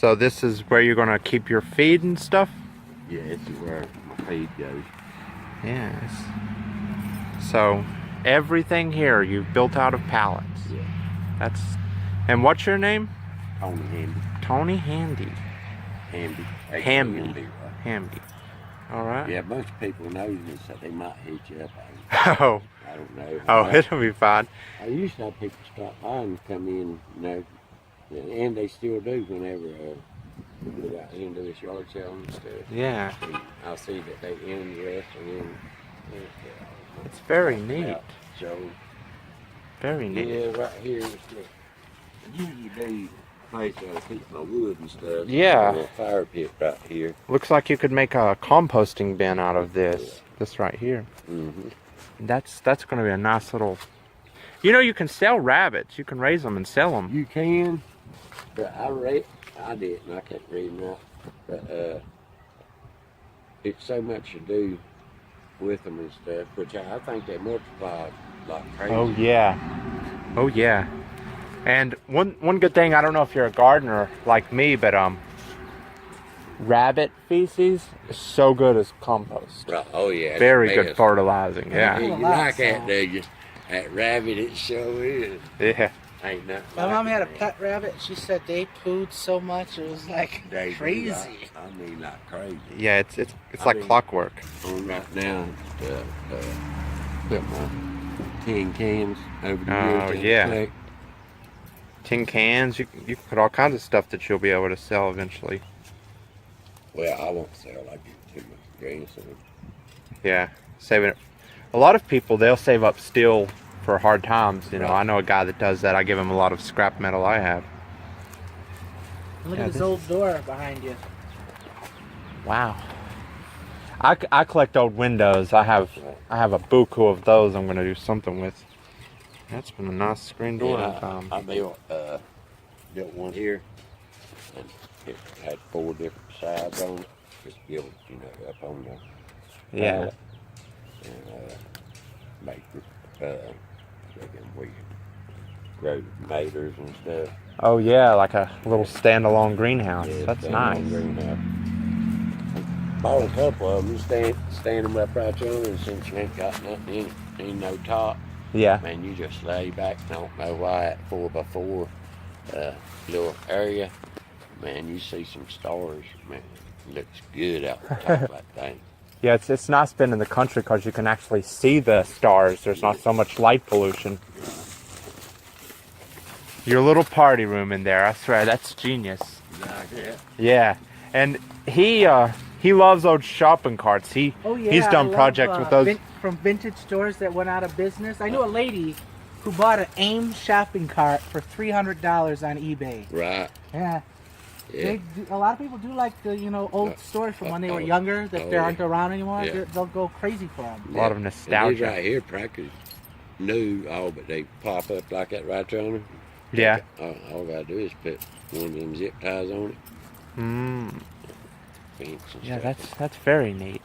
So this is where you're gonna keep your feed and stuff? Yeah, this is where my feed goes. Yes. So everything here you've built out of pallets. Yeah. And what's your name? Tony Handy. Tony Handy. Hamby. Hamby. Right? Hamby. All right. Yeah, most people know me, so they might hit you up. Oh. I don't know. Oh, it'll be fine. I used to have people stop by and come in, you know, and they still do whenever we go out here and do this yard sale and stuff. Yeah. And I'll see that they interested in. It's very neat. So. Very neat. Yeah, right here. Usually do place where I keep my wood and stuff. Yeah. And a fire pit right here. Looks like you could make a composting bin out of this. This right here. Mm-hmm. That's going to be a nice little. You know, you can sell rabbits. You can raise them and sell them. You can, but I didn't. I can't read them out. But it's so much to do with them and stuff, which I think they multiply like crazy. Oh yeah. Oh yeah. And one good thing, I don't know if you're a gardener like me, but rabbit feces is so good as compost. Right. Oh yeah. Very good fertilizing. Yeah. You like that, do you? That rabbit, it sure is. Yeah. Ain't nothing. My mom had a pet rabbit. She said they pooed so much it was like They crazy. I mean, like crazy. Yeah, it's like clockwork. On right now, got my tin cans over the years. Oh yeah. Tin cans. You can put all kinds of stuff that you'll be able to sell eventually. Well, I won't sell. I get too much grain, so. Yeah, saving it. A lot of people, they'll save up steel for hard times. You know, Right. I know a guy that does that. I give him a lot of scrap metal I have. Look Yeah, at this old door behind you. Wow. I collect old windows. I have a buku of those. I'm gonna do something with. That's been a nice screen door. I built one here, and it had 4 different sides on it. Just built, you know, up on the Yeah. pallet. And make we grow tomatoes and stuff. Oh yeah, like a little standalone greenhouse. Yeah, That's standalone nice. greenhouse. Bought a couple of them, stand them up right there, and since you ain't got nothing in it, ain't no top, Yeah. man, you just lay back, don't know why, at 4x4 little area, man, you see some stars, man, it looks good out the top of that thing. Yeah, it's nice being in the country because you can actually see the stars. There's not so much light pollution. Your little party room in there, I swear, that's genius. Yeah. Yeah, and he loves those shopping carts. He's done projects with those. From vintage stores that went out of business. I knew a lady who bought an AIM shopping cart for $300 on eBay. Right. Yeah. Yeah. A lot of people do like the old stores from when they were younger that they aren't around anymore. Yeah. They'll go crazy for them. A lot of And nostalgia. these right here practically new, but they pop up like that right there on them. Yeah. All I gotta do is put one of them zip ties on it. Fence and Yeah, stuff. that's very neat.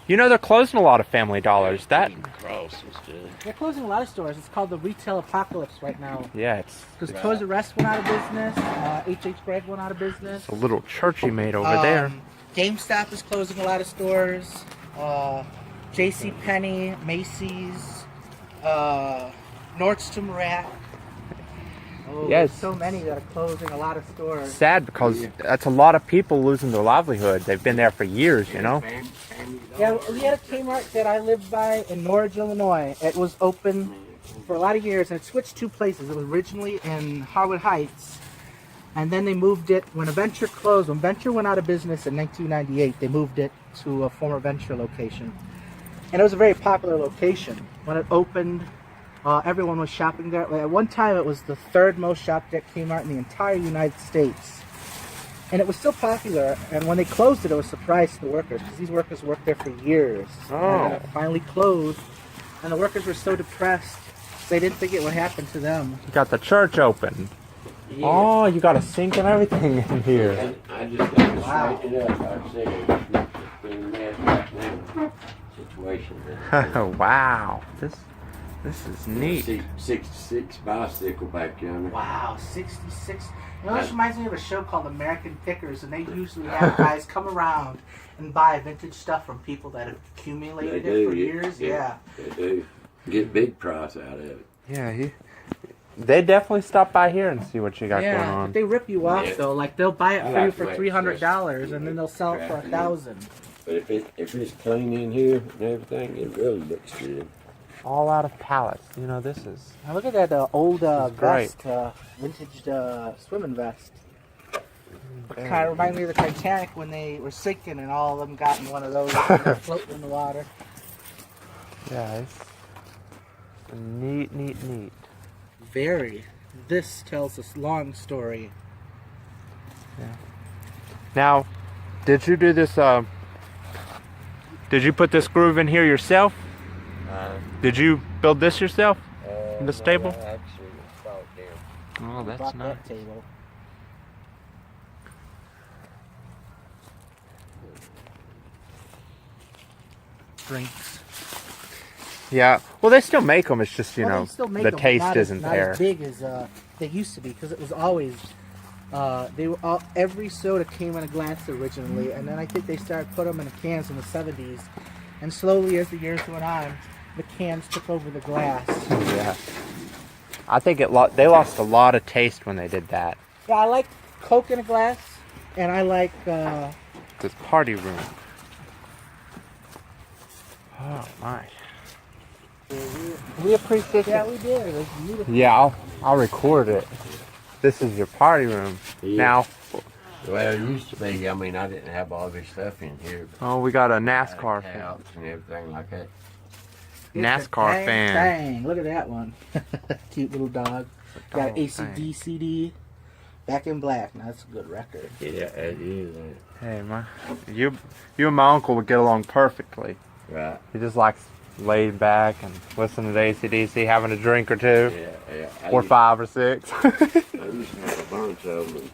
You know, they're closing a lot of Family Dollars. That. Cross and stuff. They're closing a lot of stores. It's called the retail apocalypse right now. Yeah, it's Because Toys R Us went out of business. H.H. Gregg went out of business. a little church he made over there. GameStop is closing a lot of stores. J.C. Penney, Macy's, Nordstrom Rack. Oh, Yeah, there's so many that are closing a lot of stores. Sad because that's a lot of people losing their livelihood. They've been there for years, you know. Yeah, we had a Kmart that I lived by in Norwich, Illinois. It was open for a lot of years, and it switched 2 places. It was originally in Harwood Heights, and then they moved it when a Venture closed. When Venture went out of business in 1998, they moved it to a former Venture location. And it was a very popular location. When it opened, everyone was shopping there. At one time, it was the 3rd most shopped at Kmart in the entire United States. And it was still popular, and when they closed it, it was a surprise to the workers, because these workers worked there for years. And it finally closed, and the workers were so depressed, they didn't think it would happen to them. You got the church open. Yeah. Oh, you got a sink and everything in here. And I just got to straighten it up. Like I said, it's been a mess right now. Situation. Wow. This is neat. 66 bicycle back yonder. Wow, 66. You know, this reminds me of a show called American Pickers, and they usually have guys come around and buy vintage stuff from people that have accumulated it for years. Yeah. They do. Get big price out of it. Yeah, they definitely stop by here and see what you got going Yeah, on. but they rip you off though. Like they'll buy it for you for the way $300, and then they'll sell it for $1,000. But if it's clean in here and everything, it really looks good. All out of pallets. You know, this is... Now look at that old great. vest, vintage swimming vest. Kind of remind me of the Titanic when they were sinking and all of them got in one of those and they're floating in the water. Yeah, it's neat, neat, neat. Very. This tells a long story. Yeah. Now, did you do this, did you put this groove in here yourself? Did you build this yourself? In the stable? No, I actually installed them. Oh, that's Bought nice. that table. Drinks. Yeah. Well, they still make them. It's just, you Well, know, they still make the them, but taste not isn't not there. as big as they used to be because it was always they were all, every soda came in a glass originally, and then I think they started putting them in the cans in the 70s, and slowly as the years went on, the cans took over the glass. Yeah. I think they lost a lot of taste when they did that. Yeah, I like Coke in a glass, and I like This party room. Oh my. we appreciate that. We did. It was beautiful. Yeah, I'll record it. This is your party room. Yeah. Now, Well, it used to be. I mean, I didn't have all this stuff in here. oh, we got a I had NASCAR fan. couch and everything like that. NASCAR Dang, fan. dang, look at that one. Cute little dog. Got Oh, ACD CD. Back in Black. Now that's a good record. Yeah, it is. Hey, you and my uncle would get along perfectly. Right. He just likes laid back and listening to AC/DC, having a drink or two, Yeah. or 5 or 6. I used to have a bunch of them.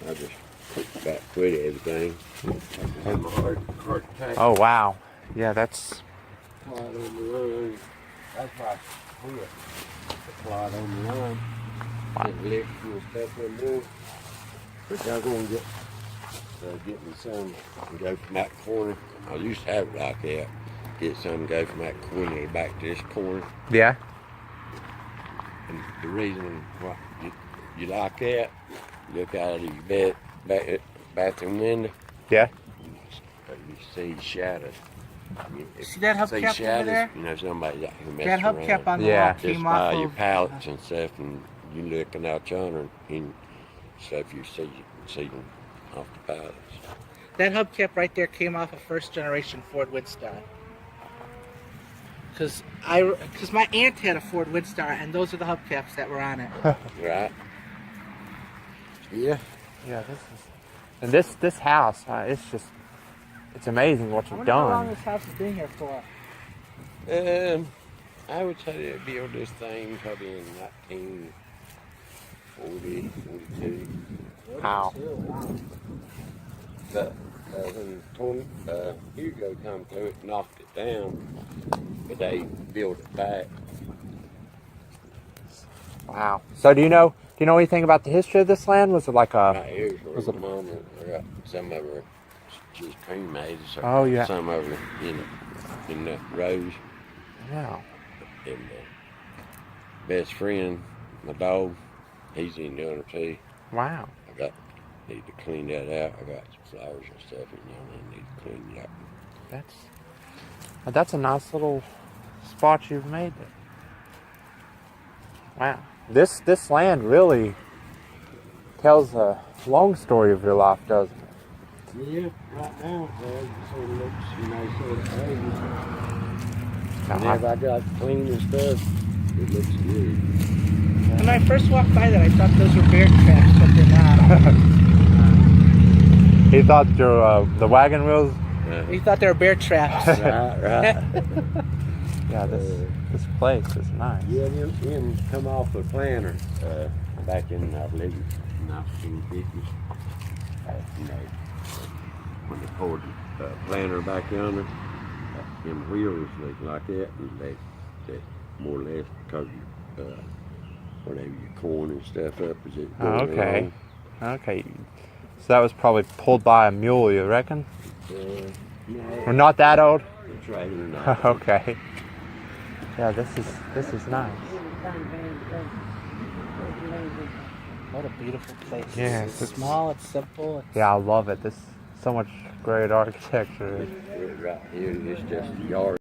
And I just got quit everything. I had my heart attack. Oh wow, yeah, that's Plot on the line. That's why I quit. The plot on the line. Wow. Get electrical and stuff in there. But I'm going to get me some and go from that corner. I used to have it like that. Get some and go from that corner back to this corner. yeah. And the reason why you like that, look out of your bathroom window, Yeah. you see shadows. See that hubcap over shadows, there? you know, somebody out here That messing hubcap around. on the Yeah. wall Just came by off your of pallets and stuff, and you looking out yonder and stuff you can see them off the pallets. that hubcap right there came off a first generation Ford Windstar. Cause my aunt had a Ford Windstar, and those are the hubcaps that were on it. Right? Yeah. Yeah, and this house, it's amazing what I you've wonder how long done. this house has been here for. I would say they built this thing probably in 1940, 42. Wow. But when Hugo come through it, knocked it down, but they built it back. Wow. So do you know anything about the history of this land? Was it like a? Right here's where Was the it- mama, some of her, she's cremated, so Oh, yeah. some of her in the rose. Wow. And best friend, my dog, he's in the other too. Wow. Need to clean that out. I got some flowers and stuff in there, and I need to clean it up. That's a nice little spot you've made there. Wow. This land really tells a long story of your life, doesn't it? Yeah, right now, it sort of looks, sort of old. Now, Whenever I got clean and stuff, it looks good. When I first walked by that, I thought those were bear traps, but they're not. he thought the wagon wheels. He thought they were bear traps. Right. Yeah, this place is nice. Yeah, them come off the planter back in, I believe, 1950s. You know, when they poured the planter back yonder, them wheels looked like that, and they more or less because whenever you corn and stuff up as it Oh, goes okay. Okay. So that was probably pulled by a mule, you reckon? along. No, We're not that old? it's right here now. Okay. Yeah, this is nice. What a beautiful place. Yeah, It's it's- small, it's simple. Yeah, I love it. This so much great architecture. Right here is just a yard.